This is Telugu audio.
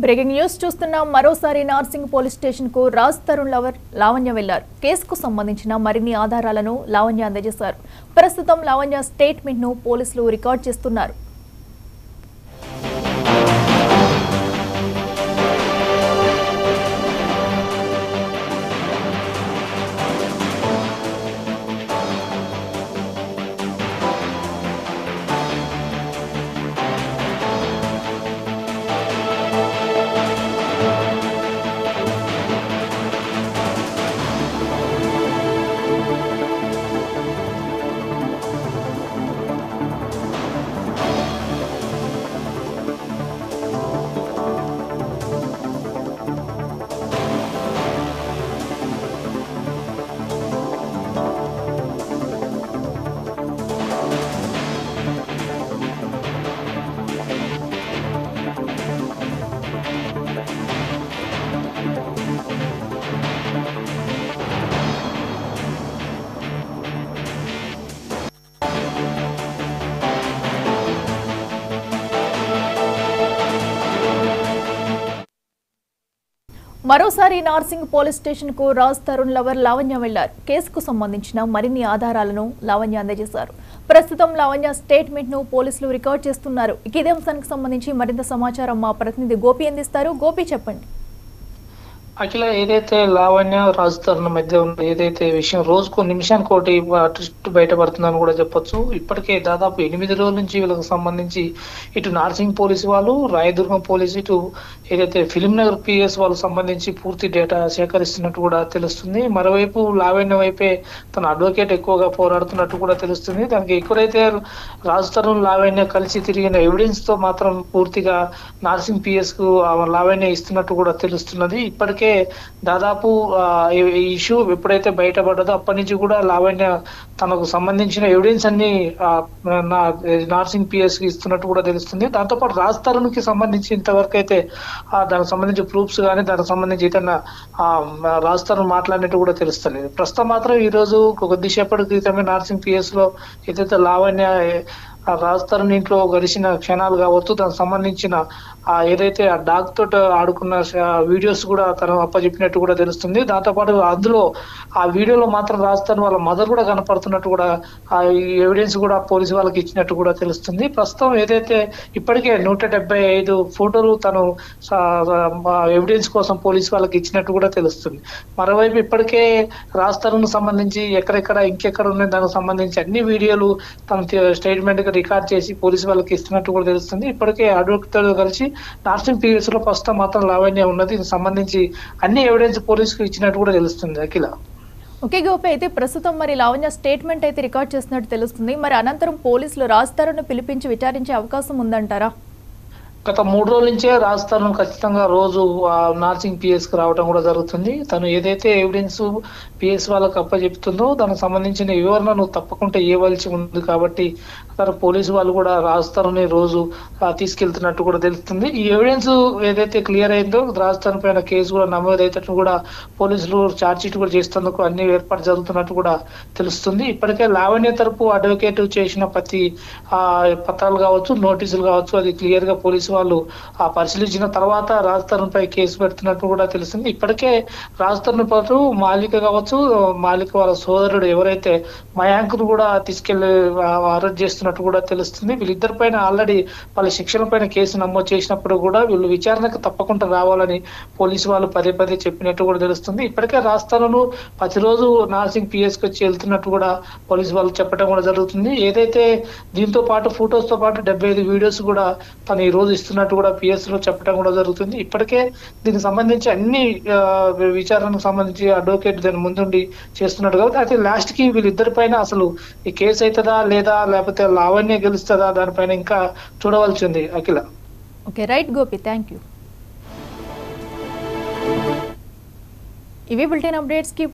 బ్రేకింగ్ న్యూస్ చూస్తున్నాం. మరోసారి నార్సింగ్ పోలీస్ స్టేషన్ కు రాజ్ తరుణ్ లవర్ లావణ్య వెళ్లారు. కేసుకు సంబంధించిన మరిన్ని ఆధారాలను లావణ్య అందజేశారు. ప్రస్తుతం లావణ్య స్టేట్మెంట్ ను పోలీసులు రికార్డ్ చేస్తున్నారు. మరోసారి నార్సింగ్ పోలీస్ స్టేషన్ కు రాజ్ తరుణ్ లవర్ లావణ్య వెళ్లారు. కేసుకు సంబంధించిన మరిన్ని ఆధారాలను లావణ్య అందజేశారు. ప్రస్తుతం లావణ్య స్టేట్మెంట్ ను పోలీసులు రికార్డ్ చేస్తున్నారు. ఇదే అంశానికి సంబంధించి మరింత సమాచారం మా ప్రతినిధి గోపి అందిస్తారు. గోపి, చెప్పండి. అఖిల, ఏదైతే లావణ్య రాజ్ తరుణ్ మధ్య ఉన్న ఏదైతే విషయం రోజుకు నిమిషానికి ఒకటి ట్విస్ట్ బయటపడుతుందని కూడా చెప్పొచ్చు. ఇప్పటికే దాదాపు 8 రోజుల నుంచి వీళ్ళకి సంబంధించి ఇటు నార్సింగ్ పోలీసు వాళ్ళు, రాయదుర్గం పోలీసు, ఇటు ఏదైతే ఫిలిం నగర్ పిఎస్ వాళ్ళకి సంబంధించి పూర్తి డేటా సేకరిస్తున్నట్టు కూడా తెలుస్తుంది. మరోవైపు లావణ్య వైపే తన అడ్వకేట్ ఎక్కువగా పోరాడుతున్నట్టు కూడా తెలుస్తుంది. దానికి ఎక్కడైతే రాజ్ తరుణ్ లావణ్య కలిసి తిరిగిన ఎవిడెన్స్ తో మాత్రం పూర్తిగా నార్సింగ్ పిఎస్ కు లావణ్య ఇస్తున్నట్టు కూడా తెలుస్తున్నది. ఇప్పటికే దాదాపు ఈ ఇష్యూ ఎప్పుడైతే బయటపడ్డదో అప్పటి నుంచి కూడా లావణ్య తనకు సంబంధించిన ఎవిడెన్స్ అన్ని నార్సింగ్ పిఎస్ కి ఇస్తున్నట్టు కూడా తెలుస్తుంది. దాంతోపాటు రాజ్ తరుణ్ కి సంబంధించి ఇంతవరకు అయితే దానికి సంబంధించి ప్రూఫ్స్ కానీ దానికి సంబంధించి ఏదైనా రాజ్ తరుణ్ మాట్లాడినట్టు కూడా తెలుస్తుంది. ప్రస్తుతం మాత్రం ఈ రోజు కొద్దిసేపటి క్రితమే నార్సింగ్ పిఎస్ లో ఏదైతే లావణ్య రాజ్ తరుణ్ ఇంట్లో గడిచిన క్షణాలు కావచ్చు, దానికి సంబంధించిన ఏదైతే ఆ డాగ్ తోటి ఆడుకున్న వీడియోస్ కూడా తను అప్పచెప్పినట్టు కూడా తెలుస్తుంది. దాంతోపాటు అందులో ఆ వీడియోలో మాత్రం రాజ్ తరుణ్ వాళ్ళ మదర్ కూడా కనపడుతున్నట్టు కూడా ఆ ఎవిడెన్స్ కూడా పోలీసు వాళ్ళకి ఇచ్చినట్టు కూడా తెలుస్తుంది. ప్రస్తుతం ఏదైతే ఇప్పటికే 175 ఫోటోలు తను ఎవిడెన్స్ కోసం పోలీసు వాళ్ళకి ఇచ్చినట్టు కూడా తెలుస్తుంది. మరోవైపు ఇప్పటికే రాజ్ తరుణ్ సంబంధించి ఎక్కడెక్కడ ఇంకెక్కడ ఉన్నాయి దానికి సంబంధించి అన్ని వీడియోలు తన స్టేట్మెంట్ రికార్డ్ చేసి పోలీసు వాళ్ళకి ఇస్తున్నట్టు కూడా తెలుస్తుంది. ఇప్పటికే అడ్వకేట్ తో కలిసి నార్సింగ్ పిఎస్ లో ప్రస్తుతం మాత్రం లావణ్య ఉన్నది. దీనికి సంబంధించి అన్ని ఎవిడెన్స్ పోలీసుకు ఇచ్చినట్టు కూడా తెలుస్తుంది. అఖిల, ఓకే గోపి, అయితే ప్రస్తుతం మరి లావణ్య స్టేట్మెంట్ అయితే రికార్డ్ చేసినట్టు తెలుస్తుంది. మరి అనంతరం పోలీసులు రాజ్ తరుణ్ పిలిపించి విచారించే అవకాశం ఉందంటారా? గత 3 రోజుల నుంచే రాజ్ తరుణ్ ఖచ్చితంగా రోజు నార్సింగ్ పిఎస్ కి రావడం కూడా జరుగుతుంది. తను ఏదైతే ఎవిడెన్స్ పిఎస్ వాళ్ళకి అప్పచెప్తుందో దానికి సంబంధించిన వివరణను తప్పకుండా ఇవ్వవలసి ఉంది. కాబట్టి పోలీసు వాళ్ళు కూడా రాజ్ తరుణ్ రోజు తీసుకెళ్తున్నట్టు కూడా తెలుస్తుంది. ఈ ఎవిడెన్స్ ఏదైతే క్లియర్ అయిందో రాజ్ తరుణ్ పైన కేసు కూడా నమోదైనట్టు కూడా పోలీసులు ఛార్జ్ షీట్ కూడా చేసేందుకు అన్ని ఏర్పాటు జరుగుతున్నట్టు కూడా తెలుస్తుంది. ఇప్పటికే లావణ్య తరపు అడ్వకేట్ చేసిన ప్రతి పత్రాలు కావచ్చు, నోటీసులు కావచ్చు, అది క్లియర్ గా పోలీసు వాళ్ళు పరిశీలించిన తర్వాత రాజ్ తరుణ్ పై కేసు పెడుతున్నట్టు కూడా తెలుస్తుంది. ఇప్పటికే రాజ్ తరుణ్ పాటు మాలిక కావచ్చు, మాలిక వాళ్ళ సోదరుడు ఎవరైతే మయాంక్ ను కూడా తీసుకెళ్లి అరెస్ట్ చేస్తున్నట్టు కూడా తెలుస్తుంది. వీళ్ళిద్దరి పైన ఆల్రెడీ వాళ్ళ శిక్షణ పైన కేసు నమోదు చేసినప్పుడు కూడా వీళ్ళు విచారణకు తప్పకుండా రావాలని పోలీసు వాళ్ళు పదే పదే చెప్పినట్టు కూడా తెలుస్తుంది. ఇప్పటికే రాజ్ తరుణ్ ప్రతిరోజు నార్సింగ్ పిఎస్ కి వచ్చి వెళ్తున్నట్టు కూడా పోలీసు వాళ్ళు చెప్పడం కూడా జరుగుతుంది. ఏదైతే దీంతో పాటు ఫొటోస్ తో పాటు 75 వీడియోస్ కూడా తను ఈ రోజు ఇస్తున్నట్టు కూడా పిఎస్ లో చెప్పడం కూడా జరుగుతుంది. ఇప్పటికే దీనికి సంబంధించి అన్ని విచారణకు సంబంధించి అడ్వకేట్ దాని ముందుండి చేస్తున్నట్టు కాబట్టి అయితే లాస్ట్ కి వీళ్ళిద్దరి పైన అసలు ఈ కేసు అవుతుందా లేదా లేకపోతే లావణ్య గెలుస్తుందా దానిపైన ఇంకా చూడవలసి ఉంది. Akhila, okay, right Gopi, thank you. ఇవి బులెటిన్ అప్డేట్స్ కి